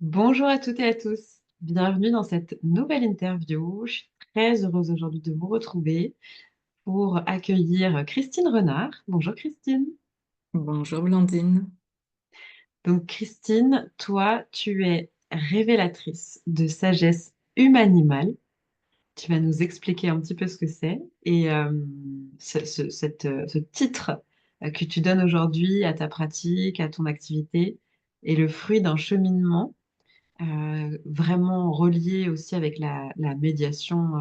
Bonjour à toutes et à tous. Bienvenue dans cette nouvelle interview. Je suis très heureuse aujourd'hui de vous retrouver pour accueillir Christine Renard. Bonjour Christine. Bonjour Blandine. Donc Christine, toi, tu es révélatrice de sagesse humanimale. Tu vas nous expliquer un petit peu ce que c'est et ce titre que tu donnes aujourd'hui à ta pratique, à ton activité, est le fruit d'un cheminement vraiment relié aussi avec la médiation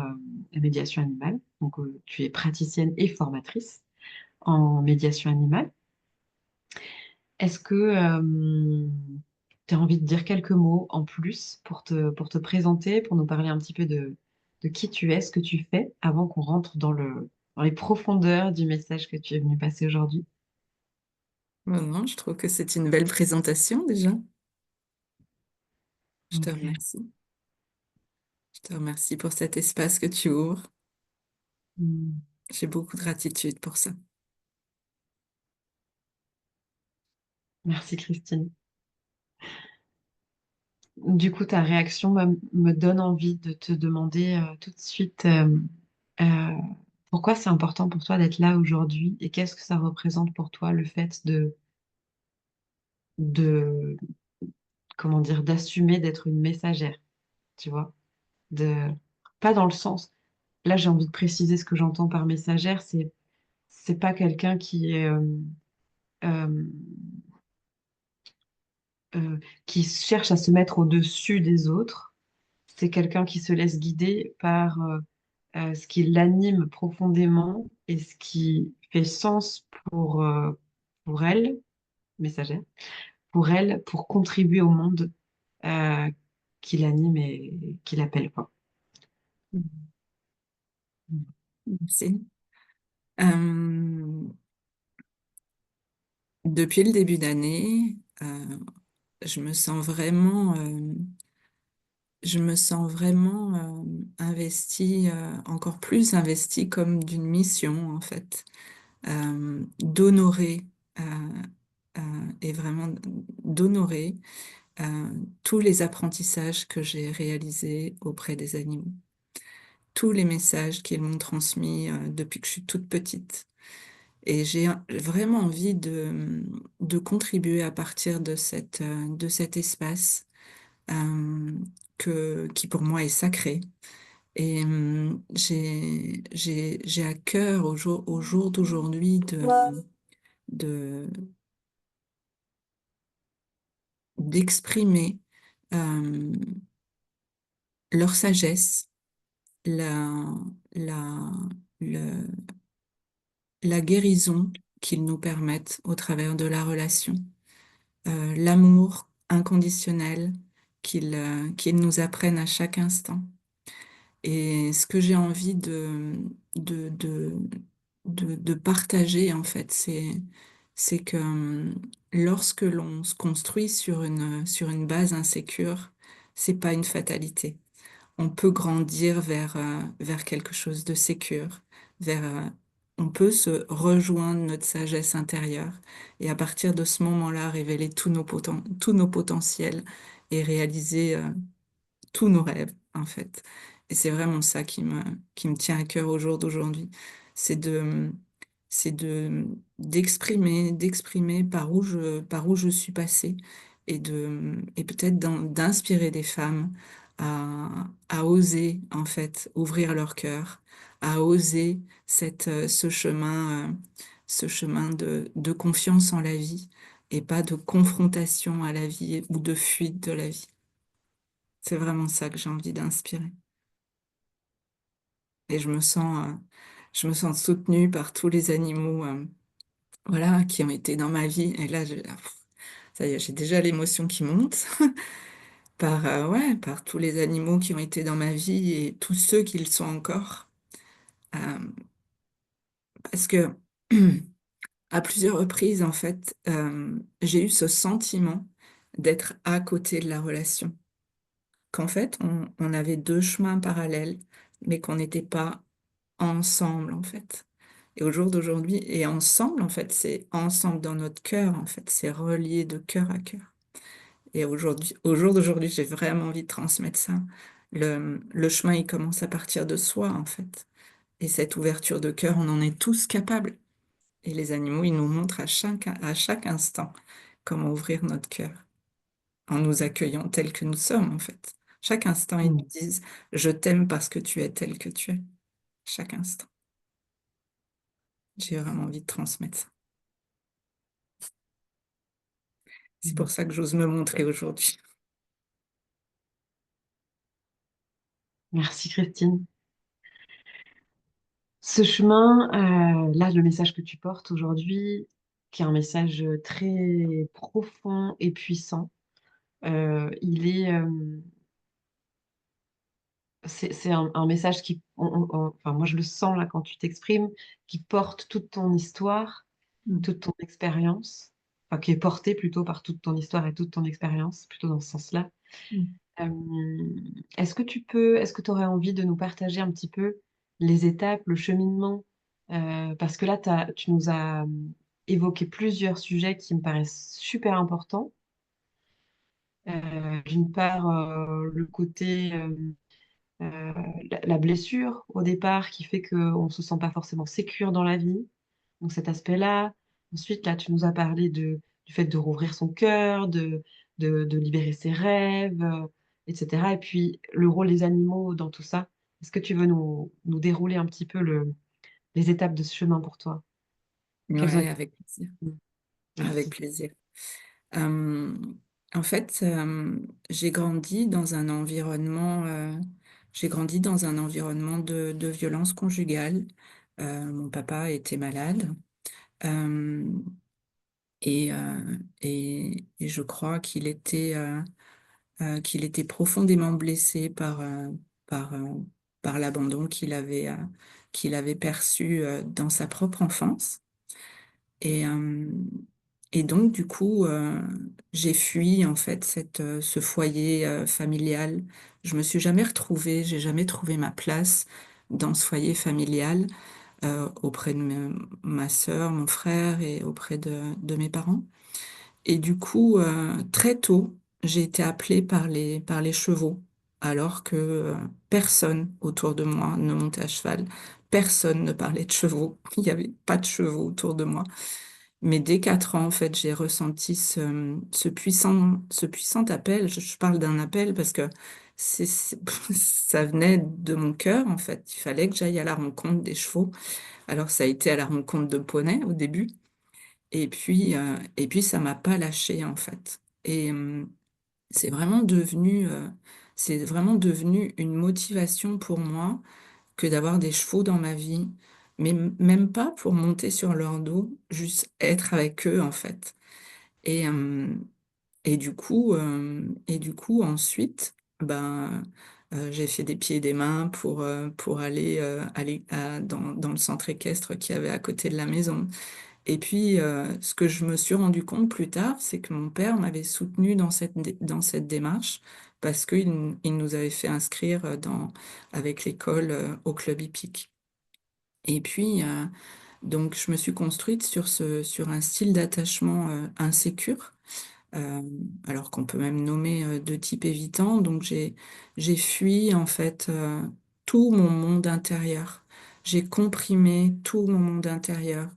animale. Donc, tu es praticienne et formatrice en médiation animale. Est-ce que tu as envie de dire quelques mots en plus pour te présenter, pour nous parler un petit peu de qui tu es, ce que tu fais, avant qu'on rentre dans les profondeurs du message que tu es venu passer aujourd'hui? Non, je trouve que c'est une belle présentation déjà. Je te Ok. remercie. Je te remercie pour cet espace que tu ouvres. Hmm. J'ai beaucoup de gratitude pour ça. Merci Christine. Du coup, ta réaction me donne envie de te demander tout de suite euh, pourquoi c'est important pour toi d'être là aujourd'hui et qu'est-ce que ça représente pour toi le fait de comment dire, d'assumer d'être une messagère, tu vois, de pas dans le sens. Là, j'ai envie de préciser ce que j'entends par messagère, c'est pas quelqu'un euh, euh, qui cherche à se mettre au-dessus des autres. C'est quelqu'un qui se laisse guider par ce qui l'anime profondément et ce qui fait sens pour elle, messagère, pour elle, pour contribuer au monde euh, qui l'anime et qui l'appelle, quoi. Merci. Euh, Depuis le début d'année, je me sens vraiment investie, encore plus investie comme d'une mission en fait, d'honorer euh, et vraiment d'honorer tous les apprentissages que j'ai réalisés auprès des animaux, tous les messages qu'ils m'ont transmis depuis que je suis toute petite. Et j'ai vraiment envie de contribuer à partir de cet espace qui pour moi est sacré. Et j'ai à cœur au jour d'aujourd'hui de, d'exprimer euh, leur sagesse, la, la, le- la guérison qu'ils nous permettent au travers de la relation, l'amour inconditionnel qu'ils nous apprennent à chaque instant. Et ce que j'ai envie de, de, de partager, en fait, c'est que lorsque l'on se construit sur une base insécure, c'est pas une fatalité. On peut grandir vers quelque chose de sécure, on peut se rejoindre notre sagesse intérieure et à partir de ce moment-là, révéler tous nos potentiels et réaliser tous nos rêves, en fait. Et c'est vraiment ça qui me tient à cœur au jour d'aujourd'hui. C'est de, d'exprimer par où je suis passée et peut-être d'inspirer des femmes à oser, en fait, ouvrir leur cœur, à oser ce chemin de confiance en la vie et pas de confrontation à la vie ou de fuite de la vie. C'est vraiment ça que j'ai envie d'inspirer. Et je me sens soutenue par tous les animaux, voilà, qui ont été dans ma vie. Et là, ça y est, j'ai déjà l'émotion qui monte ouais, par tous les animaux qui ont été dans ma vie et tous ceux qui le sont encore. Euh, Parce que à plusieurs reprises, en fait, j'ai eu ce sentiment d'être à côté de la relation. Qu'en fait, on avait deux chemins parallèles, mais qu'on n'était pas ensemble, en fait. Et au jour d'aujourd'hui, et ensemble, en fait, c'est ensemble dans notre cœur, en fait, c'est relié de cœur à cœur. Et aujourd'hui, au jour d'aujourd'hui, j'ai vraiment envie de transmettre ça. Le chemin, il commence à partir de soi, en fait. Et cette ouverture de cœur, on en est tous capables. Et les animaux, ils nous montrent à chaque instant comment ouvrir notre cœur en nous accueillant tels que nous sommes, en fait. Chaque instant, ils nous Mm. disent, je t'aime parce que tu es tel que tu es. Chaque instant. J'ai vraiment envie de transmettre ça. C'est Mm. pour ça que j'ose me montrer aujourd'hui. Merci Christine. Ce chemin, là, le message que tu portes aujourd'hui, qui est un message très profond et puissant, il est, c'est un message qui, enfin, moi je le sens là quand tu t'exprimes, qui porte toute ton histoire, Mm. toute ton expérience, enfin qui est porté plutôt par toute ton histoire et toute ton expérience, plutôt dans ce sens-là. Mm. Est-ce que tu aurais envie de nous partager un petit peu les étapes, le cheminement? Parce que là, tu nous as évoqué plusieurs sujets qui me paraissent super importants. D'une part, le côté, la blessure au départ qui fait qu'on ne se sent pas forcément sécure dans la vie. Donc cet aspect-là. Ensuite, là, tu nous as parlé du fait de rouvrir son cœur, de libérer ses rêves, etc. Et puis, le rôle des animaux dans tout ça. Est-ce que tu veux nous dérouler un petit peu les étapes de ce chemin pour toi? Quelles ont Ouais, été... avec plaisir. Avec Merci. plaisir. Euh, En fait, j'ai grandi dans un environnement, de violence conjugale. Mon papa était malade. Euh, et je crois qu'il était profondément blessé par, euh, par l'abandon qu'il avait perçu dans sa propre enfance. Et, euh, et donc, du coup, j'ai fui en fait ce foyer familial. Je me suis jamais retrouvée, j'ai jamais trouvé ma place dans ce foyer familial auprès de ma sœur, mon frère et auprès de mes parents. Et du coup, très tôt, j'ai été appelée par les chevaux, alors que personne autour de moi ne montait à cheval, personne ne parlait de chevaux, il n'y avait pas de chevaux autour de moi. Mais dès 4 ans, en fait, j'ai ressenti ce puissant appel. Je parle d'un appel parce que ça venait de mon cœur, en fait. Il fallait que j'aille à la rencontre des chevaux. Alors, ça a été à la rencontre de poneys au début. Et puis ça m'a pas lâché en fait. Et c'est vraiment devenu une motivation pour moi que d'avoir des chevaux dans ma vie, mais même pas pour monter sur leur dos, juste être avec eux en fait. Et, euh, et du coup ensuite, j'ai fait des pieds et des mains pour aller dans le centre équestre qu'il y avait à côté de la maison. Et puis, ce que je me suis rendu compte plus tard, c'est que mon père m'avait soutenu dans cette démarche parce il nous avait fait inscrire avec l'école au club hippique. Et puis, donc, je me suis construite sur un style d'attachement insécure euh, alors qu'on peut même nommer de type évitant. Donc j'ai fui en fait tout mon monde intérieur. J'ai comprimé tout mon monde intérieur.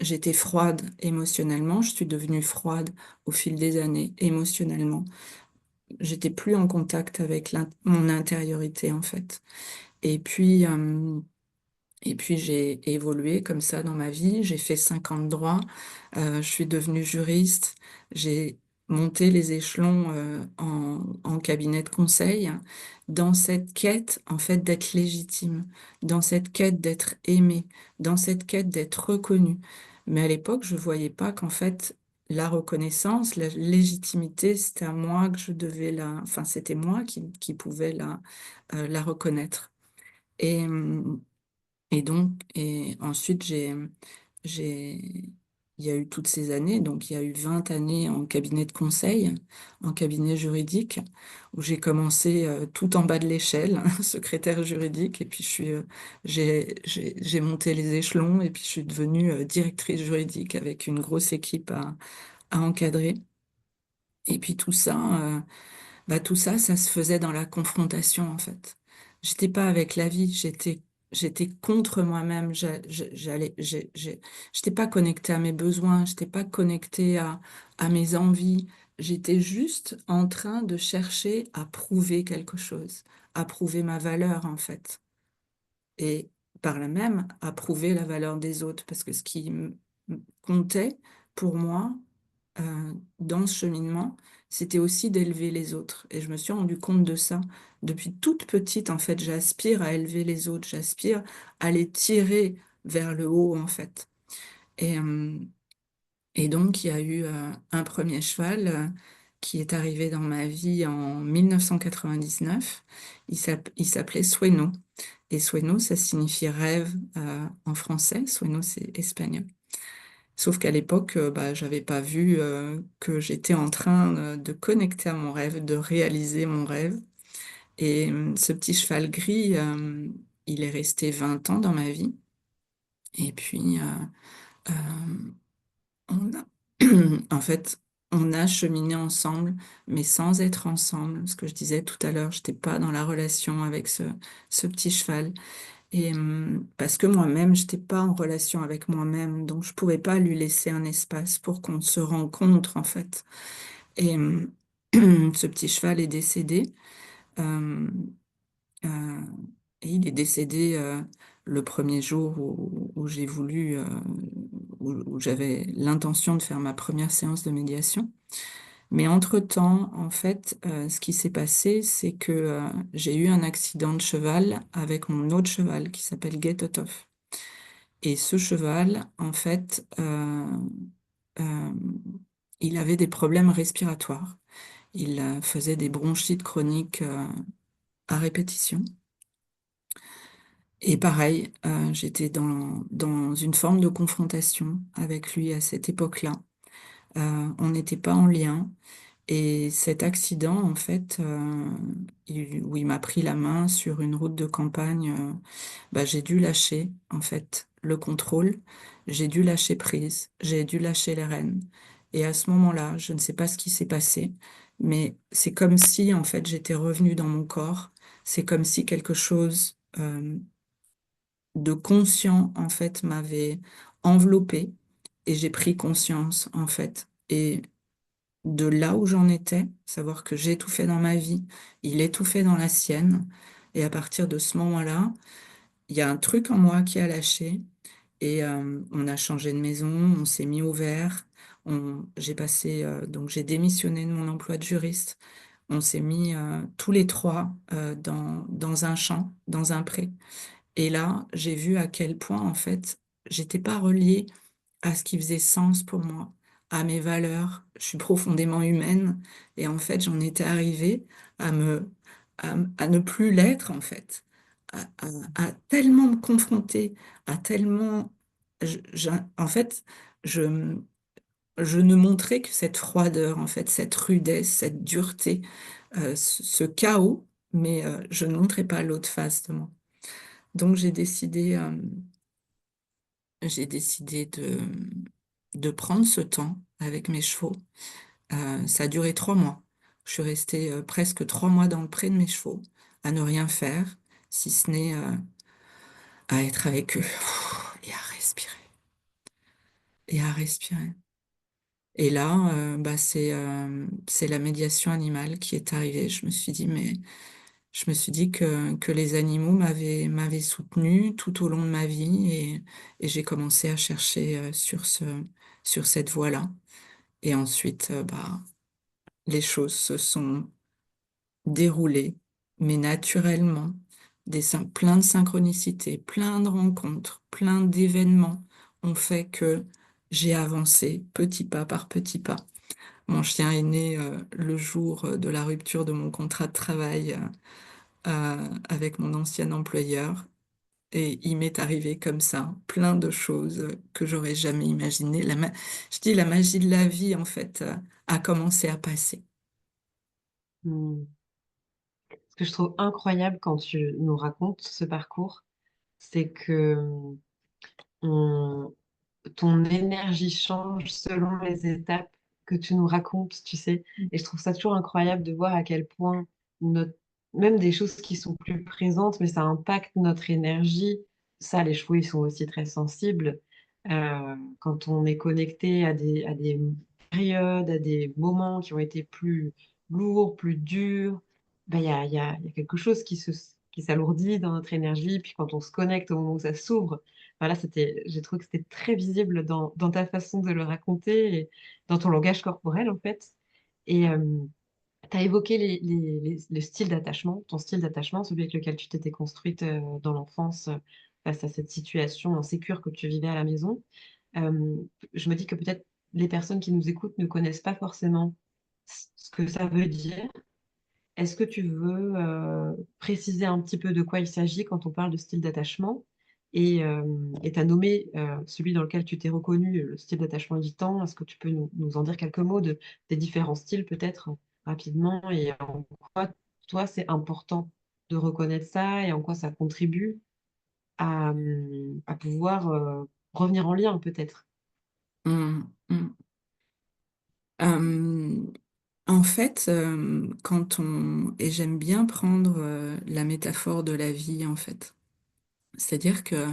J'étais froide émotionnellement. Je suis devenue froide au fil des années émotionnellement. J'étais plus en contact avec mon intériorité en fait. Et puis et puis j'ai évolué comme ça dans ma vie. J'ai fait 5 ans de droit. Je suis devenue juriste. J'ai monté les échelons en cabinet de conseil dans cette quête en fait d'être légitime, dans cette quête d'être aimée, dans cette quête d'être reconnue. Mais à l'époque, je voyais pas qu'en fait la reconnaissance, la légitimité, c'était à moi que je devais enfin c'était moi qui pouvais la reconnaître. Et, et ensuite, j'ai, il y a eu toutes ces années, donc il y a eu 20 années en cabinet de conseil, en cabinet juridique, où j'ai commencé tout en bas de l'échelle, secrétaire juridique, et puis j'ai monté les échelons, et puis je suis devenue directrice juridique avec une grosse équipe à encadrer. Et puis tout ça, ça se faisait dans la confrontation, en fait. J'étais pas avec la vie, j'étais contre moi-même. J'étais pas connectée à mes besoins, j'étais pas connectée à mes envies. J'étais juste en train de chercher à prouver quelque chose, à prouver ma valeur, en fait. Et par là même, à prouver la valeur des autres. Parce que ce qui comptait pour moi, dans ce cheminement, c'était aussi d'élever les autres. Et je me suis rendu compte de ça. Depuis toute petite, en fait, j'aspire à élever les autres, j'aspire à les tirer vers le haut, en fait. Et, euh, et donc, il y a eu un premier cheval qui est arrivé dans ma vie en 1999. Il s'appelait Sueno. Et Sueno, ça signifie rêve en français. Sueno, c'est espagnol. Sauf qu'à l'époque, bah, j'avais pas vu que j'étais en train de connecter à mon rêve, de réaliser mon rêve. Et ce petit cheval gris, il est resté 20 ans dans ma vie. Et puis, euh, on a, en fait, on a cheminé ensemble, mais sans être ensemble. Ce que je disais tout à l'heure, j'étais pas dans la relation avec ce petit cheval. Et parce que moi-même, j'étais pas en relation avec moi-même, donc je pouvais pas lui laisser un espace pour qu'on se rencontre en fait. Et ce petit cheval est décédé. euh, euh, et il est décédé le premier jour où j'ai voulu, où j'avais l'intention de faire ma première séance de médiation. Mais entre-temps, en fait, ce qui s'est passé, c'est que j'ai eu un accident de cheval avec mon autre cheval qui s'appelle Getotov. Et ce cheval, en fait, euh, il avait des problèmes respiratoires. Il faisait des bronchites chroniques à répétition. Et pareil, j'étais dans une forme de confrontation avec lui à cette époque-là. On n'était pas en lien. Et cet accident, en fait, où il m'a pris la main sur une route de campagne, bah, j'ai dû lâcher, en fait, le contrôle. J'ai dû lâcher prise. J'ai dû lâcher les rênes. Et à ce moment-là, je ne sais pas ce qui s'est passé, mais c'est comme si, en fait, j'étais revenue dans mon corps. C'est comme si quelque chose, de conscient, en fait, m'avait enveloppée et j'ai pris conscience, en fait. Et de là où j'en étais, savoir que j'ai tout fait dans ma vie, il est tout fait dans la sienne. Et à partir de ce moment-là, il y a un truc en moi qui a lâché et on a changé de maison, on s'est mis au vert. J'ai passé, donc j'ai démissionné de mon emploi de juriste. On s'est mis tous les trois dans un champ, dans un pré. Et là, j'ai vu à quel point, en fait, j'étais pas reliée à ce qui faisait sens pour moi, à mes valeurs. Je suis profondément humaine et en fait, j'en étais arrivée à à ne plus l'être en fait, à tellement me confronter, à tellement, en fait, je, je ne montrais que cette froideur, en fait, cette rudesse, cette dureté, ce chaos, mais je ne montrais pas l'autre face de moi. Donc j'ai décidé de prendre ce temps avec mes chevaux. Ça a duré 3 mois. Je suis restée presque 3 mois dans le pré de mes chevaux, à ne rien faire, si ce n'est à être avec eux et à respirer. Et à respirer. Et là, bah, c'est la médiation animale qui est arrivée. Je me suis dit que les animaux m'avaient soutenue tout au long de ma vie et j'ai commencé à chercher sur cette voie-là. Et ensuite, bah, les choses se sont déroulées, mais naturellement, plein de synchronicités, plein de rencontres, plein d'événements ont fait que j'ai avancé petit pas par petit pas. Mon chien est né le jour de la rupture de mon contrat de travail avec mon ancien employeur. Et il m'est arrivé comme ça, plein de choses que j'aurais jamais imaginées. Je dis la magie de la vie, en fait, a commencé à passer. Hmm. Ce que je trouve incroyable quand tu nous racontes ce parcours, c'est que on- ton énergie change selon les étapes. que tu nous racontes, tu sais. Et je trouve ça toujours incroyable de voir à quel point notre, même des choses qui sont plus présentes, mais ça impacte notre énergie. Ça, les chevaux, ils sont aussi très sensibles. Quand on est connecté à des périodes, à des moments qui ont été plus lourds, plus durs, ben, il y a quelque chose qui s'alourdit dans notre énergie. Puis quand on se connecte au moment où ça s'ouvre, voilà, j'ai trouvé que c'était très visible dans ta façon de le raconter et dans ton langage corporel, en fait. Et tu as évoqué le style d'attachement, ton style d'attachement, celui avec lequel tu t'étais construite dans l'enfance face à cette situation insécure que tu vivais à la maison. Euh, je me dis que peut-être les personnes qui nous écoutent ne connaissent pas forcément ce que ça veut dire. Est-ce que tu veux préciser un petit peu de quoi il s'agit quand on parle de style d'attachement? Et tu as nommé celui dans lequel tu t'es reconnu, le style d'attachement évitant. Est-ce que tu peux nous en dire quelques mots des différents styles, peut-être, rapidement, et en quoi, toi, c'est important de reconnaître ça et en quoi ça contribue à pouvoir revenir en lien, peut-être? Hum, hum. Euh, En fait, et j'aime bien prendre la métaphore de la vie, en fait. C'est-à-dire que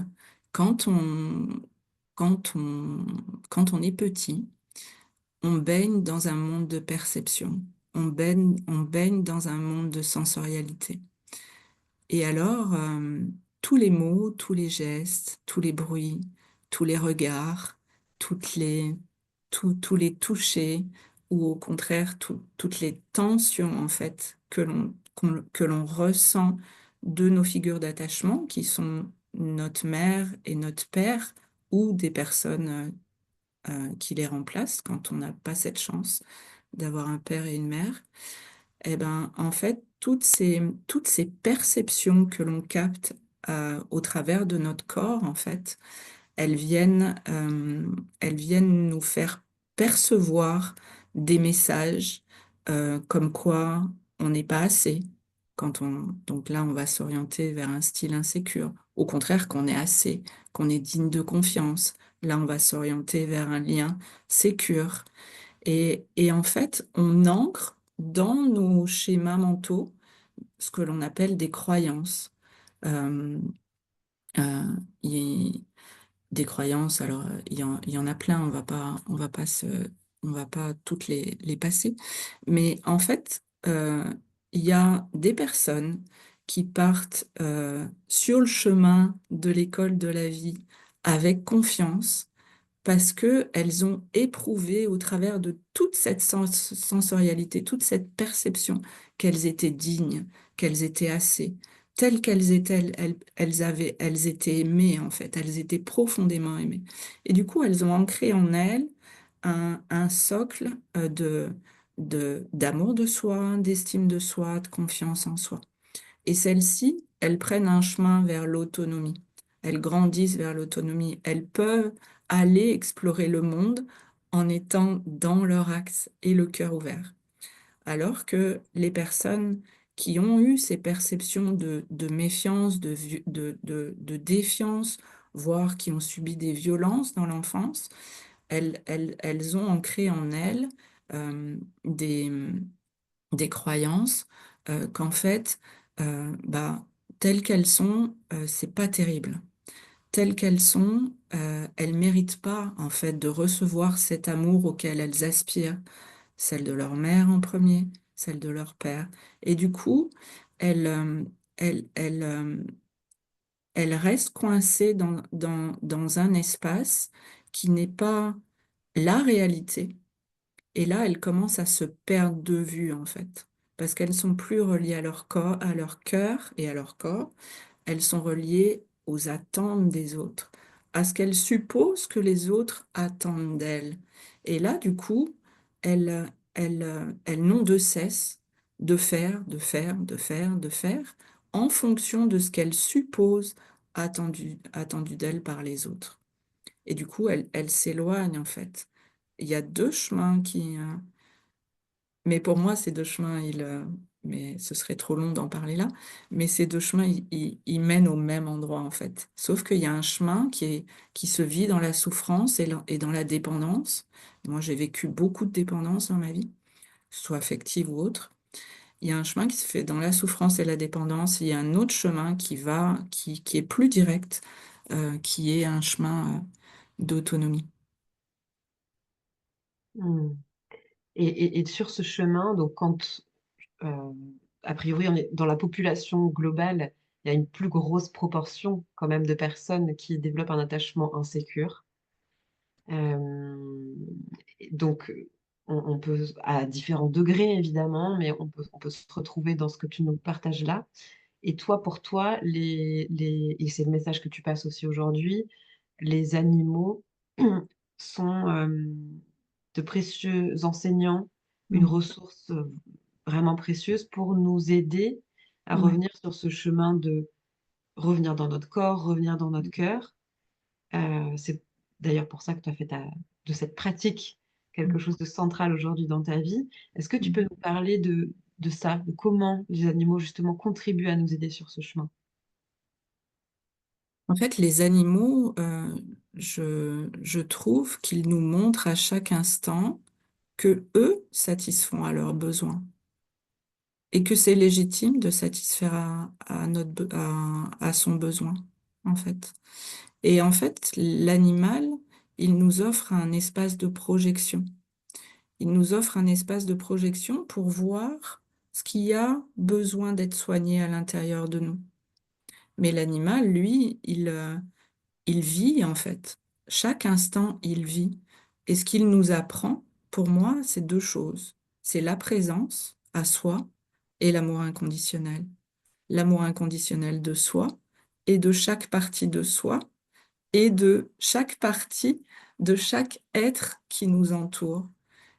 quand on, quand on, quand on est petit, on baigne dans un monde de perception. On baigne dans un monde de sensorialité. Et alors, tous les mots, tous les gestes, tous les bruits, tous les regards, toutes les, tous les touchés, ou au contraire, toutes les tensions, en fait, que l'on ressent de nos figures d'attachement, qui sont notre mère et notre père, ou des personnes qui les remplacent quand on n'a pas cette chance d'avoir un père et une mère. Eh ben, en fait, toutes ces perceptions que l'on capte au travers de notre corps, en fait, elles elles viennent nous faire percevoir des messages comme quoi on n'est pas assez. Donc là, on va s'orienter vers un style insécure. Au contraire, qu'on est assez, qu'on est digne de confiance. Là, on va s'orienter vers un lien sécure. Et en fait, on ancre dans nos schémas mentaux ce que l'on appelle des croyances. Euh, euh, il- des croyances, alors il y en a plein, on va pas toutes les passer. Mais en fait, il y a des personnes qui partent sur le chemin de l'école de la vie avec confiance parce que elles ont éprouvé au travers de toute cette sensorialité, toute cette perception qu'elles étaient dignes, qu'elles étaient assez, telles qu'elles étaient, elles étaient aimées en fait, elles étaient profondément aimées. Et du coup, elles ont ancré en elles un socle d'amour de soi, d'estime de soi, de confiance en soi. Et celles-ci, elles prennent un chemin vers l'autonomie. Elles grandissent vers l'autonomie. Elles peuvent aller explorer le monde en étant dans leur axe et le cœur ouvert. Alors que les personnes qui ont eu ces perceptions de méfiance, de défiance, voire qui ont subi des violences dans l'enfance, elles ont ancré en elles euh, des, des croyances qu'en fait, bah, telles qu'elles sont, c'est pas terrible. Telles qu'elles sont, elles méritent pas en fait de recevoir cet amour auquel elles aspirent, celle de leur mère en premier, celle de leur père. Et du coup, elles, elles, elles, elles restent coincées dans un espace qui n'est pas la réalité. Et là, elles commencent à se perdre de vue, en fait, parce qu'elles ne sont plus reliées à leur corps, à leur cœur et à leur corps. Elles sont reliées aux attentes des autres, à ce qu'elles supposent que les autres attendent d'elles. Et là, du coup, elles n'ont de cesse de faire, de faire, en fonction de ce qu'elles supposent attendu d'elles par les autres. Et du coup, elles s'éloignent, en fait. Il y a deux chemins mais pour moi, ces deux chemins, mais ce serait trop long d'en parler là. Mais ces deux chemins, ils mènent au même endroit, en fait. Sauf qu'il y a un chemin qui se vit dans la souffrance et dans la dépendance. Moi, j'ai vécu beaucoup de dépendance dans ma vie, soit affective ou autre. Il y a un chemin qui se fait dans la souffrance et la dépendance. Il y a un autre chemin qui est plus direct, qui est un chemin, d'autonomie. Hmm. Et sur ce chemin, donc quand euh, a priori on est dans la population globale, il y a une plus grosse proportion quand même de personnes qui développent un attachement insécure. Euh, donc on peut, à différents degrés évidemment, mais on peut se retrouver dans ce que tu nous partages là. Et toi, pour toi, et c'est le message que tu passes aussi aujourd'hui, les animaux sont de précieux enseignants, une Mm. ressource vraiment précieuse pour nous aider à Ouais. revenir sur ce chemin de revenir dans notre corps, revenir dans notre cœur. C'est d'ailleurs pour ça que tu as fait de cette pratique quelque Mm. chose de central aujourd'hui dans ta vie. Est-ce que tu peux Mm. nous parler de ça, de comment les animaux justement contribuent à nous aider sur ce chemin? En fait, les animaux, je trouve qu'ils nous montrent à chaque instant que eux satisfont à leurs besoins et que c'est légitime de satisfaire à son besoin, en fait. Et en fait, l'animal, il nous offre un espace de projection. Il nous offre un espace de projection pour voir ce qui a besoin d'être soigné à l'intérieur de nous. Mais l'animal, lui, il vit en fait. Chaque instant, il vit. Et ce qu'il nous apprend, pour moi, c'est deux choses. C'est la présence à soi et l'amour inconditionnel. L'amour inconditionnel de soi et de chaque partie de soi et de chaque partie de chaque être qui nous entoure.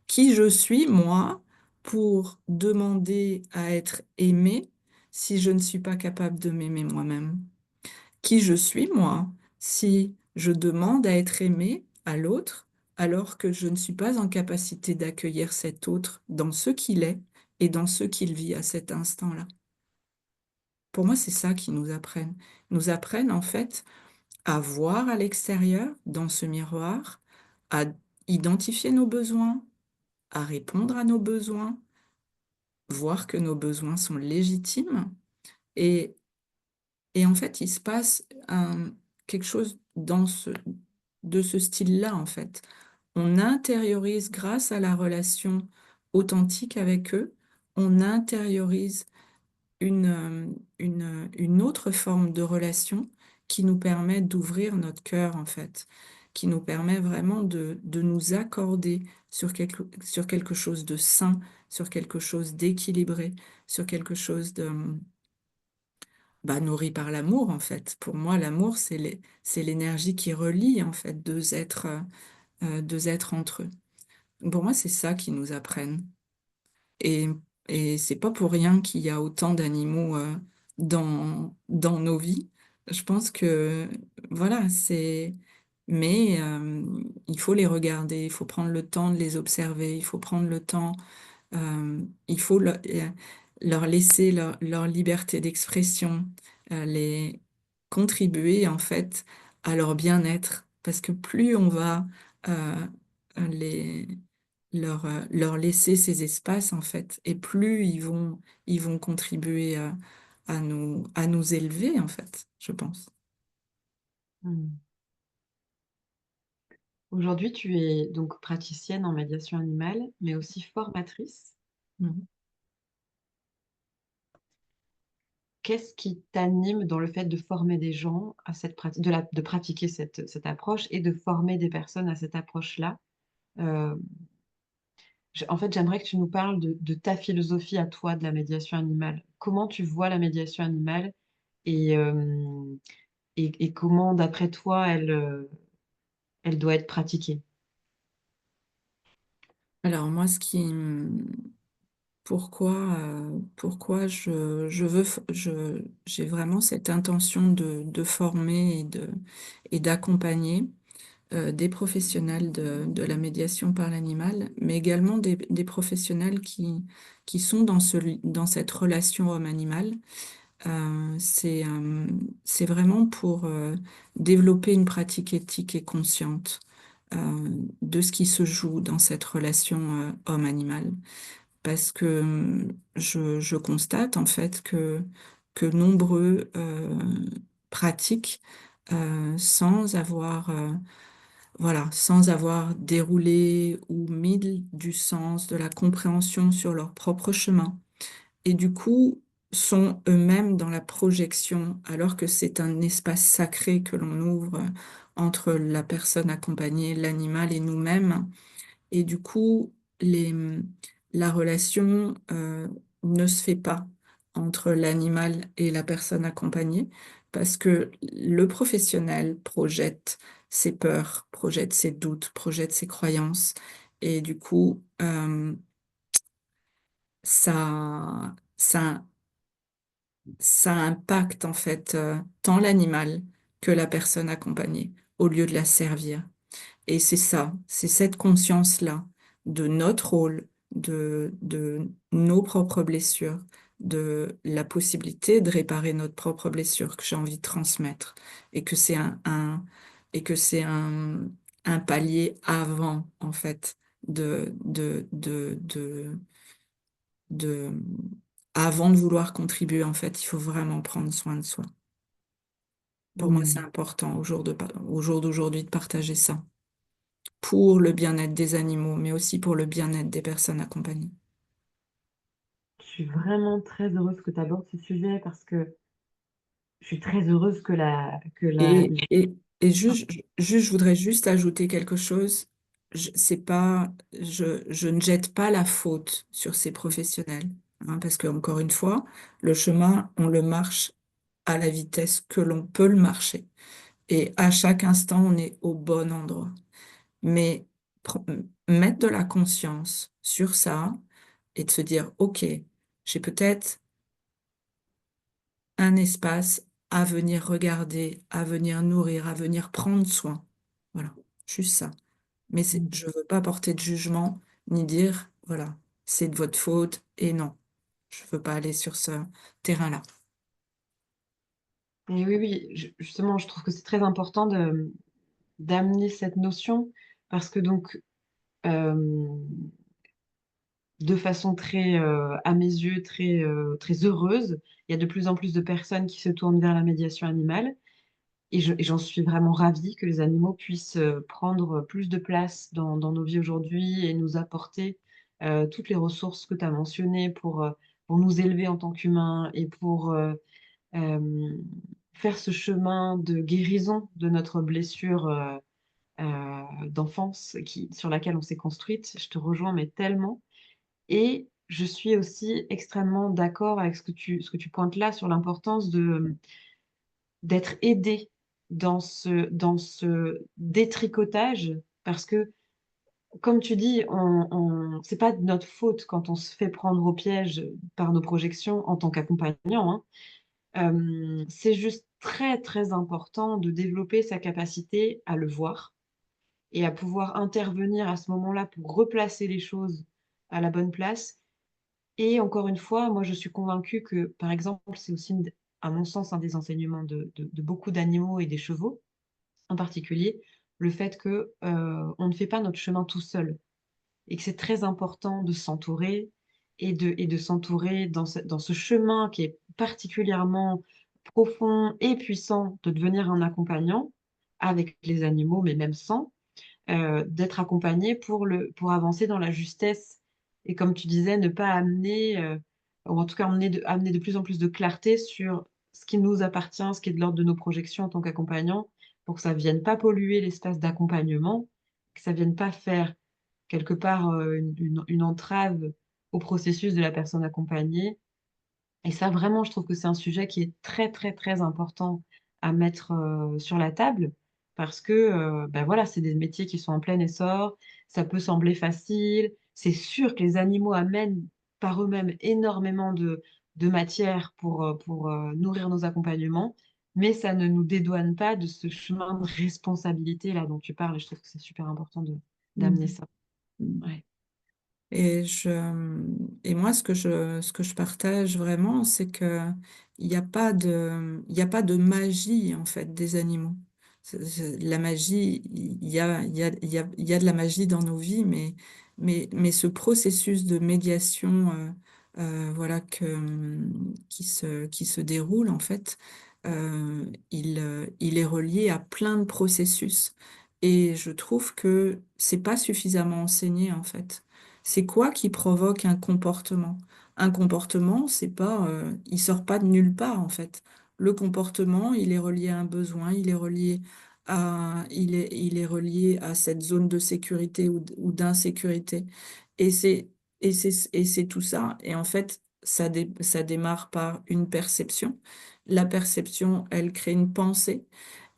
Qui je suis, moi, pour demander à être aimé si je ne suis pas capable de m'aimer moi-même? Qui je suis, moi, si je demande à être aimé à l'autre alors que je ne suis pas en capacité d'accueillir cet autre dans ce qu'il est et dans ce qu'il vit à cet instant-là? Pour moi, c'est ça qu'ils nous apprennent. Ils nous apprennent en fait à voir à l'extérieur, dans ce miroir, à identifier nos besoins, à répondre à nos besoins, voir que nos besoins sont légitimes. Et, et en fait, il se passe quelque chose de ce style-là, en fait. On intériorise, grâce à la relation authentique avec eux, on intériorise une autre forme de relation qui nous permet d'ouvrir notre cœur, en fait, qui nous permet vraiment de nous accorder sur quelque chose de sain, sur quelque chose d'équilibré, sur quelque chose nourri par l'amour, en fait. Pour moi, l'amour, c'est l'énergie qui relie, en fait, deux êtres entre eux. Pour moi, c'est ça qu'ils nous apprennent. Et, et c'est pas pour rien qu'il y a autant d'animaux dans nos vies. Je pense que, voilà, c'est... Mais il faut les regarder, il faut prendre le temps de les observer, il faut prendre le temps, il faut leur laisser leur liberté d'expression, les contribuer en fait à leur bien-être, parce que plus on va euh, les, leur laisser ces espaces en fait, et plus ils vont contribuer à nous élever en fait, je pense. Hmm. Aujourd'hui, tu es donc praticienne en médiation animale, mais aussi formatrice. Mhm. Qu'est-ce qui t'anime dans le fait de former des gens à cette pratique, de pratiquer cette approche et de former des personnes à cette approche-là? Euh, En fait, j'aimerais que tu nous parles de ta philosophie à toi de la médiation animale. Comment tu vois la médiation animale et, et comment, d'après toi, elle doit être pratiquée? Alors moi, pourquoi j'ai vraiment cette intention de former et d'accompagner. des professionnels de la médiation par l'animal, mais également des professionnels qui sont dans cette relation homme-animal. Euh, c'est, euh, c'est vraiment pour développer une pratique éthique et consciente de ce qui se joue dans cette relation homme-animal. Parce que je constate en fait que nombreux pratiquent sans avoir voilà, sans avoir déroulé ou mis du sens, de la compréhension sur leur propre chemin. Et du coup, sont eux-mêmes dans la projection, alors que c'est un espace sacré que l'on ouvre entre la personne accompagnée, l'animal et nous-mêmes. Et du coup, la relation ne se fait pas entre l'animal et la personne accompagnée parce que le professionnel projette ses peurs, projette ses doutes, projette ses croyances. Et du coup, ça, ça impacte en fait tant l'animal que la personne accompagnée au lieu de la servir. Et c'est ça, c'est cette conscience-là de notre rôle, de nos propres blessures, de la possibilité de réparer notre propre blessure que j'ai envie de transmettre et que c'est et que c'est un palier avant, en fait, de, avant de vouloir contribuer, en fait, il faut vraiment prendre soin de soi. Pour moi, c'est Mm. important au jour d'aujourd'hui de partager ça pour le bien-être des animaux, mais aussi pour le bien-être des personnes accompagnées. Je suis vraiment très heureuse que tu abordes ce sujet parce que je suis très heureuse que Et, et, et je voudrais juste ajouter quelque chose. C'est pas, je ne jette pas la faute sur ces professionnels, hein, parce que, encore une fois, le chemin, on le marche à la vitesse que l'on peut le marcher. Et à chaque instant, on est au bon endroit. Mais pr- mettre de la conscience sur ça et de se dire, OK, j'ai peut-être un espace à venir regarder, à venir nourrir, à venir prendre soin. Voilà, juste ça. Mais je ne veux pas porter de jugement ni dire, voilà, c'est de votre faute et non, je ne veux pas aller sur ce terrain-là. Et oui, oui, justement, je trouve que c'est très important d'amener cette notion parce que donc, euh, de façon très, à mes yeux, très heureuse, il y a de plus en plus de personnes qui se tournent vers la médiation animale et j'en suis vraiment ravie que les animaux puissent prendre plus de place dans nos vies aujourd'hui et nous apporter toutes les ressources que tu as mentionnées pour nous élever en tant qu'humains et pour euh, faire ce chemin de guérison de notre blessure d'enfance sur laquelle on s'est construite. Je te rejoins, mais tellement. Et je suis aussi extrêmement d'accord avec ce que tu pointes là sur l'importance d'être aidé dans ce détricotage, parce que, comme tu dis, c'est pas de notre faute quand on se fait prendre au piège par nos projections en tant qu'accompagnant, hein. C'est juste très, très important de développer sa capacité à le voir et à pouvoir intervenir à ce moment-là pour replacer les choses à la bonne place. Et encore une fois, moi, je suis convaincue que, par exemple, c'est aussi, à mon sens, un des enseignements de beaucoup d'animaux et des chevaux, en particulier, le fait que on ne fait pas notre chemin tout seul et que c'est très important de s'entourer et de s'entourer dans ce chemin qui est particulièrement profond et puissant de devenir un accompagnant avec les animaux, mais même sans, d'être accompagné pour avancer dans la justesse. Et comme tu disais, ne pas amener, ou en tout cas amener de plus en plus de clarté sur ce qui nous appartient, ce qui est de l'ordre de nos projections en tant qu'accompagnant, pour que ça ne vienne pas polluer l'espace d'accompagnement, que ça ne vienne pas faire quelque part une entrave au processus de la personne accompagnée. Et ça, vraiment, je trouve que c'est un sujet qui est très, très, très important à mettre sur la table parce que, ben voilà, c'est des métiers qui sont en plein essor. Ça peut sembler facile. C'est sûr que les animaux amènent par eux-mêmes énormément de matière pour nourrir nos accompagnements. mais ça ne nous dédouane pas de ce chemin de responsabilité là dont tu parles. Et je trouve que c'est super important d'amener Mhm. ça. Ouais. Et et moi, ce que je partage vraiment, c'est que il y a pas de magie, en fait, des animaux. La magie, il y a de la magie dans nos vies, mais ce processus de médiation, voilà, qui se déroule, en fait, il est relié à plein de processus. Et je trouve que c'est pas suffisamment enseigné, en fait. C'est quoi qui provoque un comportement? Un comportement, c'est pas, il sort pas de nulle part en fait. Le comportement, il est relié à un besoin, il est relié à cette zone de sécurité ou d'insécurité. Et et c'est tout ça. Et en fait, ça démarre par une perception. La perception, elle crée une pensée.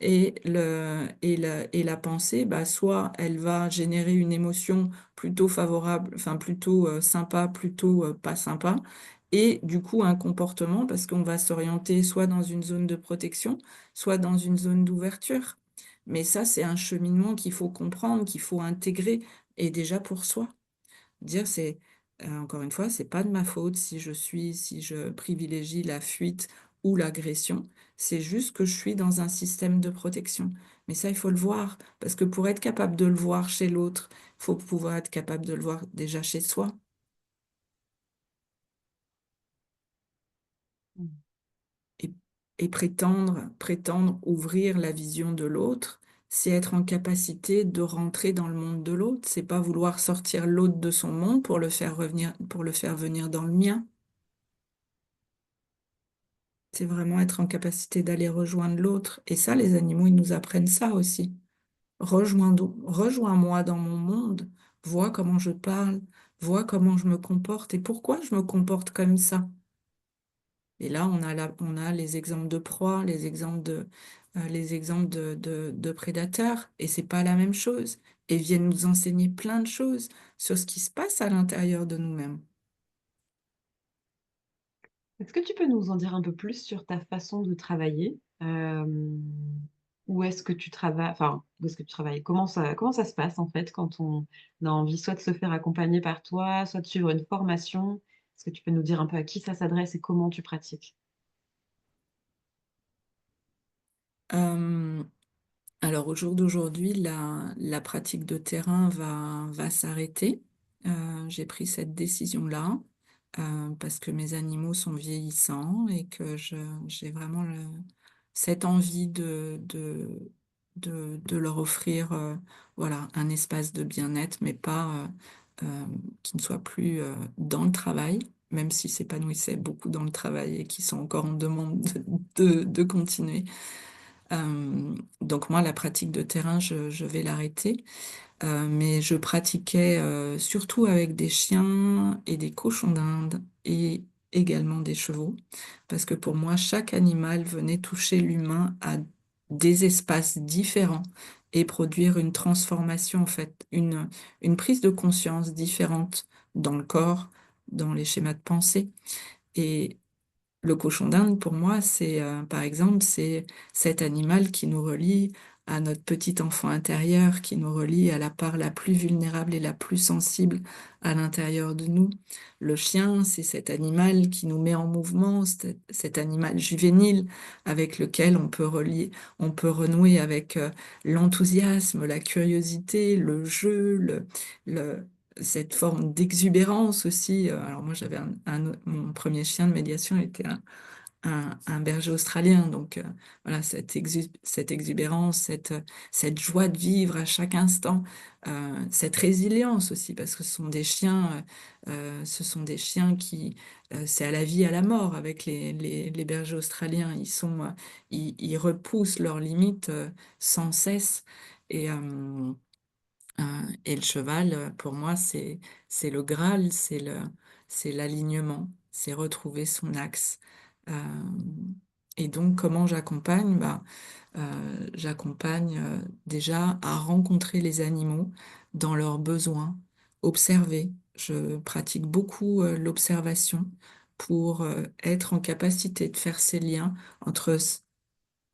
Et la pensée, bah, soit elle va générer une émotion plutôt favorable, enfin plutôt sympa, plutôt pas sympa. Et du coup, un comportement, parce qu'on va s'orienter soit dans une zone de protection, soit dans une zone d'ouverture. Mais ça, c'est un cheminement qu'il faut comprendre, qu'il faut intégrer, et déjà pour soi. Dire, c'est, encore une fois, c'est pas de ma faute si je privilégie la fuite ou l'agression. C'est juste que je suis dans un système de protection. Mais ça, il faut le voir, parce que pour être capable de le voir chez l'autre, il faut pouvoir être capable de le voir déjà chez soi. Et, et prétendre ouvrir la vision de l'autre, c'est être en capacité de rentrer dans le monde de l'autre. C'est pas vouloir sortir l'autre de son monde pour le faire revenir, pour le faire venir dans le mien. C'est vraiment être en capacité d'aller rejoindre l'autre. Et ça, les animaux, ils nous apprennent ça aussi. Rejoins-moi dans mon monde, vois comment je parle, vois comment je me comporte et pourquoi je me comporte comme ça. Et là, on a les exemples de proie, les exemples de prédateurs, et c'est pas la même chose. Et viennent nous enseigner plein de choses sur ce qui se passe à l'intérieur de nous-mêmes. Est-ce que tu peux nous en dire un peu plus sur ta façon de travailler? Où est-ce que tu travailles? Enfin, où est-ce que tu travailles? Comment ça se passe en fait quand on a envie soit de se faire accompagner par toi, soit de suivre une formation? Est-ce que tu peux nous dire un peu à qui ça s'adresse et comment tu pratiques? Euh, Alors au jour d'aujourd'hui, la pratique de terrain va s'arrêter. J'ai pris cette décision-là parce que mes animaux sont vieillissants et que j'ai vraiment cette envie de leur offrir voilà, un espace de bien-être, mais pas qui ne soit plus dans le travail, même s'ils s'épanouissaient beaucoup dans le travail et qui sont encore en demande de continuer. Donc moi, la pratique de terrain, je vais l'arrêter. Mais je pratiquais surtout avec des chiens et des cochons d'Inde et également des chevaux, parce que pour moi, chaque animal venait toucher l'humain à des espaces différents et produire une transformation, en fait, une prise de conscience différente dans le corps, dans les schémas de pensée. Et le cochon d'Inde, pour moi, par exemple, c'est cet animal qui nous relie à notre petit enfant intérieur, qui nous relie à la part la plus vulnérable et la plus sensible à l'intérieur de nous. Le chien, c'est cet animal qui nous met en mouvement, cet animal juvénile avec lequel on peut renouer avec l'enthousiasme, la curiosité, le jeu, le- cette forme d'exubérance aussi. Alors moi, mon premier chien de médiation était un berger australien. Donc voilà, cette exubérance, cette joie de vivre à chaque instant, cette résilience aussi, parce que ce sont des chiens qui, c'est à la vie, à la mort avec les bergers australiens. Ils repoussent leurs limites sans cesse. Et, euh, et le cheval, pour moi, c'est le Graal, c'est l'alignement, c'est retrouver son axe. Euh, et donc, comment j'accompagne? Bah, j'accompagne déjà à rencontrer les animaux dans leurs besoins, observer. Je pratique beaucoup l'observation pour être en capacité de faire ces liens entre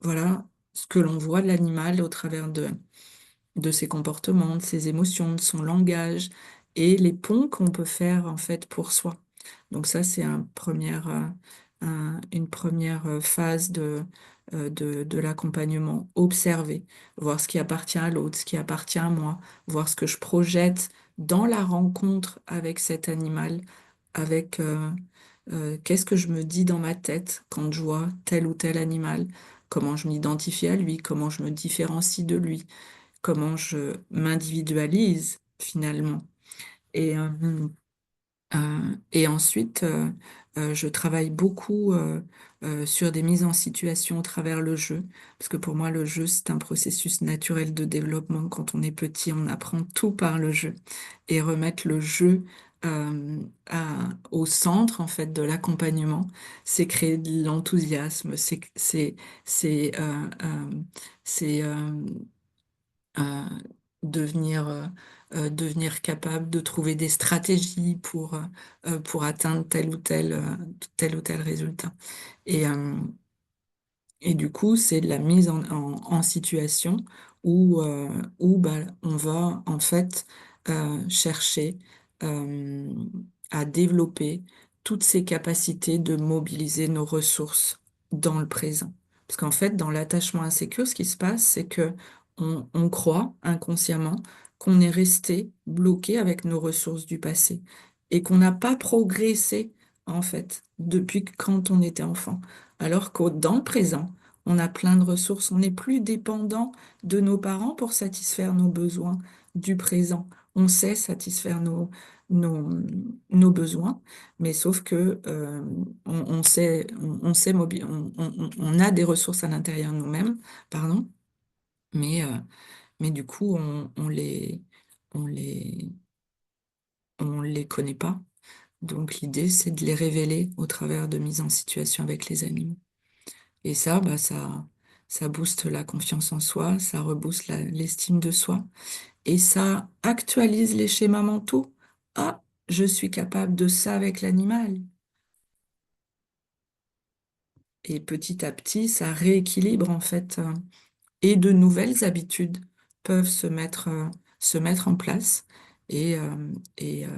voilà ce que l'on voit de l'animal au travers de ses comportements, de ses émotions, de son langage et les ponts qu'on peut faire en fait pour soi. Donc ça, c'est une première phase de l'accompagnement. Observer, voir ce qui appartient à l'autre, ce qui appartient à moi, voir ce que je projette dans la rencontre avec cet animal, avec qu'est-ce que je me dis dans ma tête quand je vois tel ou tel animal, comment je m'identifie à lui, comment je me différencie de lui, comment je m'individualise finalement. Et, et ensuite, je travaille beaucoup sur des mises en situation au travers le jeu, parce que pour moi, le jeu, c'est un processus naturel de développement. Quand on est petit, on apprend tout par le jeu. Et remettre le jeu au centre, en fait, de l'accompagnement, c'est créer de l'enthousiasme, c'est c'est, euh, devenir capable de trouver des stratégies pour atteindre tel ou tel résultat. Et, euh, et du coup, c'est de la mise en situation où bah, on va en fait chercher euh, à développer toutes ces capacités de mobiliser nos ressources dans le présent. Parce qu'en fait, dans l'attachement insécure, ce qui se passe, c'est que on croit inconsciemment qu'on est resté bloqué avec nos ressources du passé et qu'on n'a pas progressé en fait depuis quand on était enfant. Alors que dans le présent, on a plein de ressources. On n'est plus dépendant de nos parents pour satisfaire nos besoins du présent. On sait satisfaire nos, nos besoins, mais sauf que on sait on a des ressources à l'intérieur de nous-mêmes, pardon, mais, euh, mais du coup, on les, on les connaît pas. Donc l'idée, c'est de les révéler au travers de mises en situation avec les animaux. Et ça, bah, ça booste la confiance en soi, ça rebooste l'estime de soi et ça actualise les schémas mentaux. Ah, je suis capable de ça avec l'animal. Et petit à petit, ça rééquilibre en fait, et de nouvelles habitudes peuvent se mettre en place et, euh, et, euh,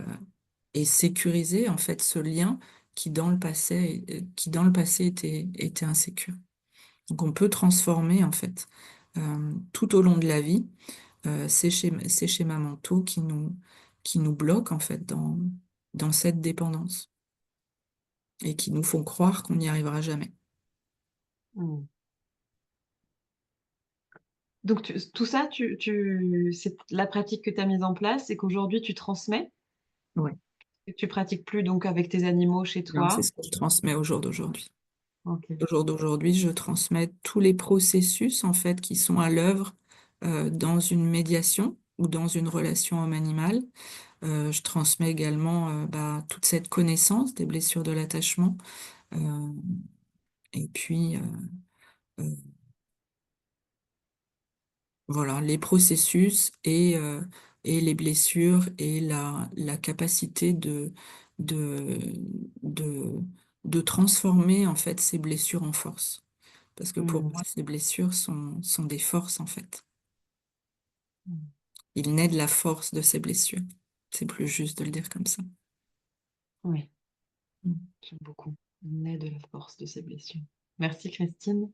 et sécuriser en fait ce lien qui dans le passé était insécure. Donc on peut transformer en fait tout au long de la vie ces schémas mentaux qui nous bloquent en fait dans cette dépendance et qui nous font croire qu'on n'y arrivera jamais. Mm. Donc, tout ça, c'est la pratique que tu as mise en place et qu'aujourd'hui tu transmets, Ouais. et que tu pratiques plus donc avec tes animaux chez Non, c'est toi. ce que je transmets au jour d'aujourd'hui. Ok. Au jour d'aujourd'hui, je transmets tous les processus en fait qui sont à l'œuvre dans une médiation ou dans une relation homme-animal. Je transmets également bah, toute cette connaissance des blessures de l'attachement. Euh, et puis, euh, voilà, les processus et les blessures et la capacité de, de, de transformer en fait ces blessures en force. Parce que pour Mm. moi, ces blessures sont des forces en fait. Mm. Il naît de la force de ces blessures. C'est plus juste de le dire comme ça. Oui, Mm. j'aime beaucoup. On est de la force de ces blessures. Merci Christine.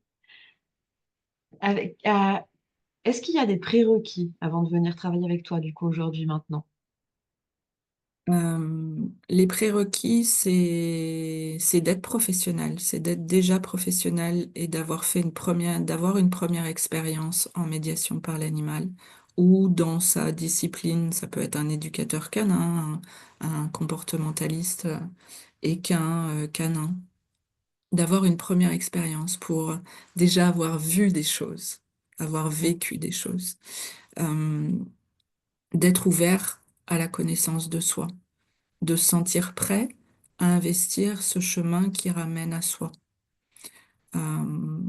Avec, est-ce qu'il y a des prérequis avant de venir travailler avec toi, du coup, aujourd'hui, maintenant? Les prérequis, c'est d'être professionnel, c'est d'être déjà professionnel et d'avoir une première expérience en médiation par l'animal ou dans sa discipline, ça peut être un éducateur canin, un comportementaliste canin, d'avoir une première expérience pour déjà avoir vu des choses, avoir vécu des choses, Euh, d'être ouvert à la connaissance de soi, de se sentir prêt à investir ce chemin qui ramène à soi. Euh,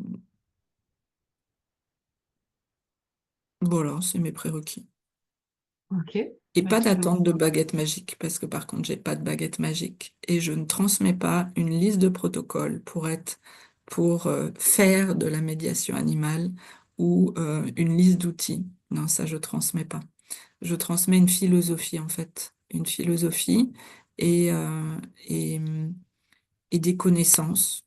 voilà, c'est mes prérequis. Ok, Et pas merci d'attente de Christine. baguette magique, parce que par contre, j'ai pas de baguette magique. Et je ne transmets pas une liste de protocoles pour être pour faire de la médiation animale ou une liste d'outils. Non, ça, je transmets pas. Je transmets une philosophie, en fait. Une philosophie et, euh, et, et des connaissances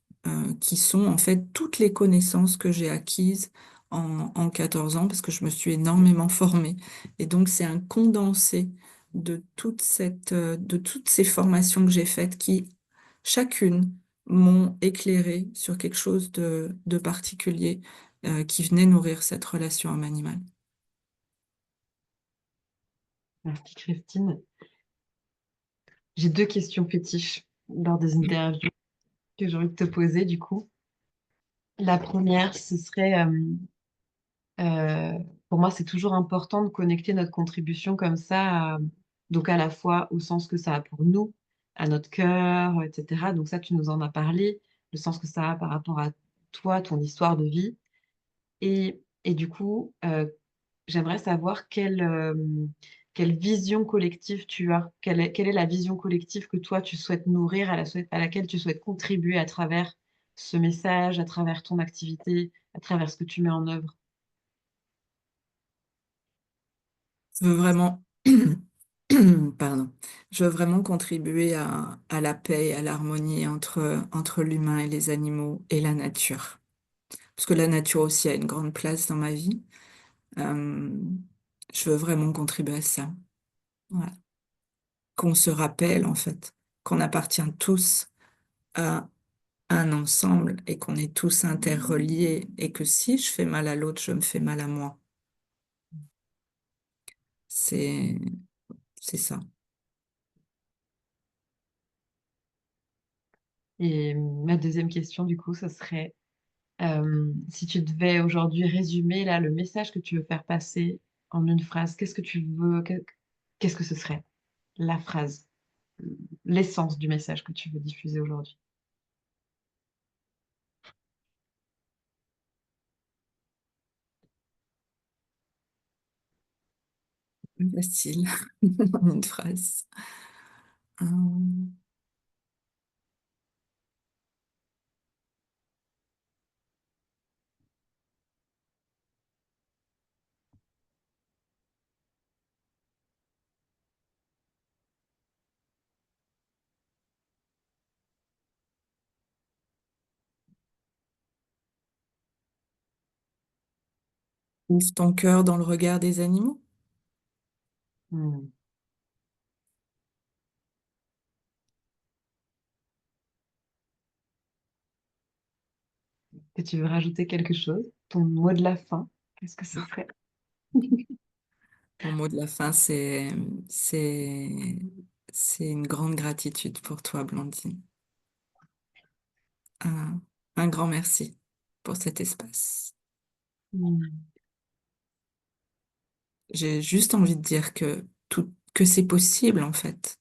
qui sont, en fait, toutes les connaissances que j'ai acquises en 14 ans, parce que je me suis énormément formée. Et donc, c'est un condensé de toutes ces formations que j'ai faites qui, chacune, m'ont éclairé sur quelque chose de particulier qui venait nourrir cette relation homme-animal. Merci Christine. J'ai deux questions fétiches lors des interviews que j'ai envie de te poser du coup. La première, ce serait, euh, pour moi, c'est toujours important de connecter notre contribution comme ça, donc à la fois au sens que ça a pour nous, à notre cœur, etc. Donc ça, tu nous en as parlé, le sens que ça a par rapport à toi, ton histoire de vie. Et du coup, j'aimerais savoir quelle vision collective tu as. Quelle est la vision collective que toi, tu souhaites nourrir, à laquelle tu souhaites contribuer à travers ce message, à travers ton activité, à travers ce que tu mets en œuvre. Je veux vraiment, pardon, je veux vraiment contribuer à la paix et à l'harmonie entre l'humain et les animaux et la nature. Parce que la nature aussi a une grande place dans ma vie. Euh, je veux vraiment contribuer à ça. Voilà. Qu'on se rappelle, en fait, qu'on appartient tous à un ensemble et qu'on est tous interreliés et que si je fais mal à l'autre, je me fais mal à moi. C'est, c'est ça. Et ma deuxième question, du coup, ce serait si tu devais aujourd'hui résumer là, le message que tu veux faire passer en une phrase, qu'est-ce que tu veux, qu'est-ce que ce serait? La phrase, l'essence du message que tu veux diffuser aujourd'hui. Facile, en une phrase. Hum, Ouvre ton cœur dans le regard des animaux. Hmm. Que tu veux rajouter quelque chose? Ton mot de la fin, qu'est-ce que ce serait? Mon mot de la fin, c'est, c'est une grande gratitude pour toi, Blandine. Un, un grand merci pour cet espace. Hmm. J'ai juste envie de dire que c'est possible, en fait,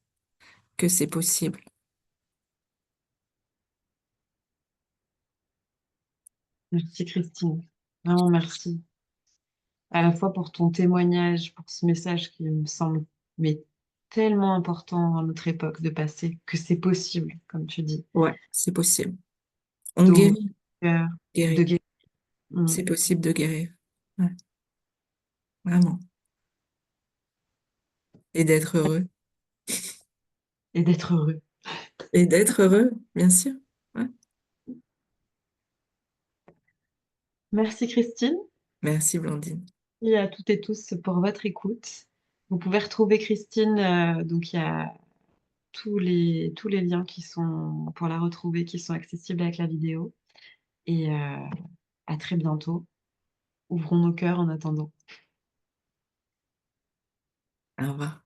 que c'est possible. Merci Christine, vraiment merci. À la fois pour ton témoignage, pour ce message qui me semble mais tellement important à notre époque de passer, que c'est possible, comme tu dis, Ouais, c'est possible. On d'ouvrir guérit, le cœur, de guérit. guérir C'est possible de guérir. Ouais, vraiment. Et d'être heureux. et d'être heureux. Et d'être heureux, bien sûr. Ouais. Merci Christine Merci, Blandine. et à toutes et tous pour votre écoute. Vous pouvez retrouver Christine, donc il y a tous les liens qui sont pour la retrouver, qui sont accessibles avec la vidéo. Et à très bientôt. Ouvrons nos cœurs en attendant. Au revoir.